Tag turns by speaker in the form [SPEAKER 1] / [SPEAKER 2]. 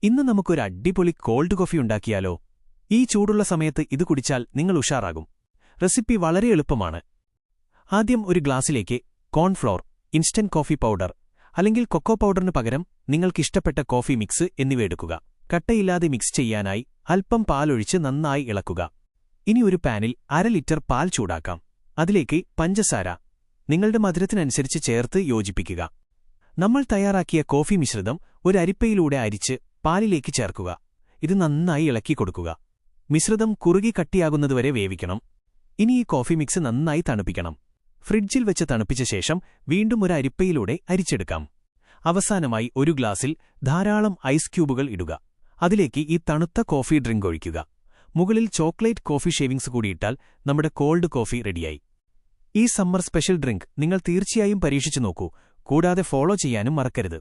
[SPEAKER 1] ഇന്ന് നമുക്കൊരു അടിപൊളി കോൾഡ് കോഫി ഉണ്ടാക്കിയാലോ? ഈ ചൂടുള്ള സമയത്ത് ഇത് കുടിച്ചാൽ നിങ്ങൾ ഉഷാറാകും. റെസിപ്പി വളരെ എളുപ്പമാണ്. ആദ്യം ഒരു ഗ്ലാസ്സിലേക്ക് കോൺഫ്ലോർ, ഇൻസ്റ്റന്റ് കോഫി പൗഡർ അല്ലെങ്കിൽ കൊക്കോ പൗഡറിന് പകരം നിങ്ങൾക്കിഷ്ടപ്പെട്ട കോഫി മിക്സ് എന്നിവ എടുക്കുക. കട്ടയില്ലാതെ മിക്സ് ചെയ്യാനായി അല്പം പാലൊഴിച്ച് നന്നായി ഇളക്കുക. ഇനി ഒരു പാനിൽ 1/2 ലിറ്റർ പാൽ ചൂടാക്കാം. അതിലേക്ക് പഞ്ചസാര നിങ്ങളുടെ മധുരത്തിനനുസരിച്ച് ചേർത്ത് യോജിപ്പിക്കുക. നമ്മൾ തയ്യാറാക്കിയ കോഫി മിശ്രിതം ഒരു അരിപ്പയിലൂടെ അരിച്ച് പാലിലേക്ക് ചേർക്കുക. ഇത് നന്നായി ഇളക്കി കൊടുക്കുക. മിശ്രിതം കുറുകി കട്ടിയാകുന്നതുവരെ വേവിക്കണം. ഇനി ഈ കോഫി മിക്സ് നന്നായി തണുപ്പിക്കണം. ഫ്രിഡ്ജിൽ വെച്ച് തണുപ്പിച്ച ശേഷം വീണ്ടും ഒരു അരിപ്പയിലൂടെ അരിച്ചെടുക്കാം. അവസാനമായി ഒരു ഗ്ലാസ്സിൽ ധാരാളം ഐസ് ക്യൂബുകൾ ഇടുക. അതിലേക്ക് ഈ തണുത്ത കോഫി ഡ്രിങ്ക് ഒഴിക്കുക. മുകളിൽ ചോക്ലേറ്റ് കോഫി ഷേവിങ്സ് കൂടിയിട്ടാൽ നമ്മുടെ കോൾഡ് കോഫി റെഡിയായി. ഈ സമ്മർ സ്പെഷ്യൽ ഡ്രിങ്ക് നിങ്ങൾ തീർച്ചയായും പരീക്ഷിച്ചു നോക്കൂ. കൂടാതെ ഫോളോ ചെയ്യാനും മറക്കരുത്.